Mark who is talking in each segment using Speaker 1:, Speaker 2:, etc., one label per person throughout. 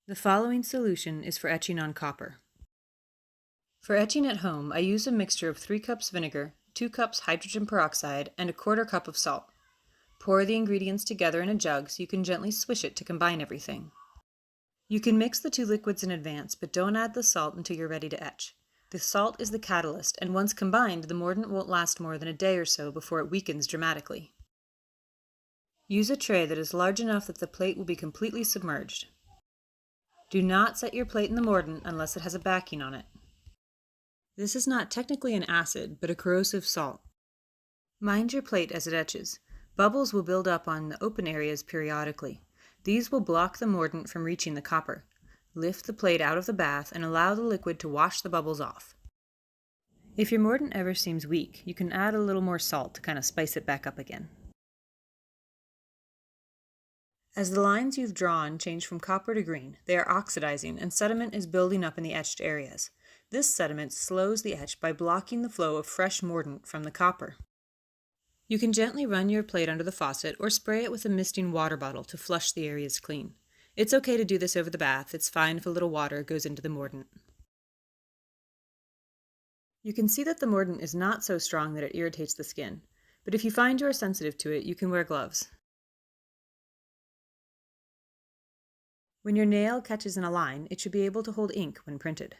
Speaker 1: The following solution is for etching on copper. For etching at home, I use a mixture of 3 cups vinegar, 2 cups hydrogen peroxide, and a 1/4 cup of salt. Pour the ingredients together in a jug so you can gently swish it to combine everything. You can mix the 2 liquids in advance, but don't add the salt until you're ready to etch. The salt is the catalyst, and once combined, the mordant won't last more than a day or so before it weakens dramatically. Use a tray that is large enough that the plate will be completely submerged. Do not set your plate in the mordant unless it has a backing on it. This is not technically an acid, but a corrosive salt. Mind your plate as it etches. Bubbles will build up on the open areas periodically. These will block the mordant from reaching the copper. Lift the plate out of the bath and allow the liquid to wash the bubbles off. If your mordant ever seems weak, you can add a little more salt to kind of spice it back up again. As the lines you've drawn change from copper to green, they are oxidizing and sediment is building up in the etched areas. This sediment slows the etch by blocking the flow of fresh mordant from the copper. You can gently run your plate under the faucet or spray it with a misting water bottle to flush the areas clean. It's okay to do this over the bath. It's fine if a little water goes into the mordant. You can see that the mordant is not so strong that it irritates the skin, but if you find you are sensitive to it, you can wear gloves. When your nail catches in a line, it should be able to hold ink when printed.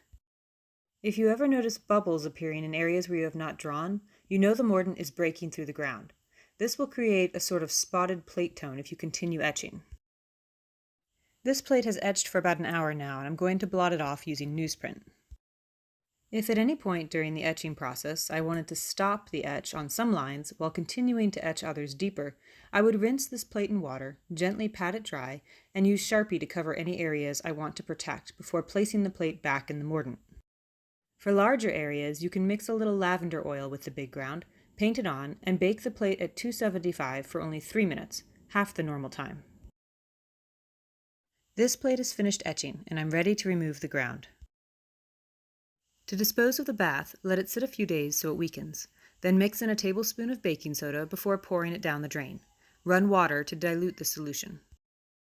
Speaker 1: If you ever notice bubbles appearing in areas where you have not drawn, you know the mordant is breaking through the ground. This will create a sort of spotted plate tone if you continue etching. This plate has etched for about an hour now, and I'm going to blot it off using newsprint. If at any point during the etching process I wanted to stop the etch on some lines while continuing to etch others deeper, I would rinse this plate in water, gently pat it dry, and use Sharpie to cover any areas I want to protect before placing the plate back in the mordant. For larger areas, you can mix a little lavender oil with the big ground, paint it on, and bake the plate at 275 for only 3 minutes, half the normal time. This plate is finished etching, and I'm ready to remove the ground. To dispose of the bath, let it sit a few days so it weakens. Then mix in a tablespoon of baking soda before pouring it down the drain. Run water to dilute the solution.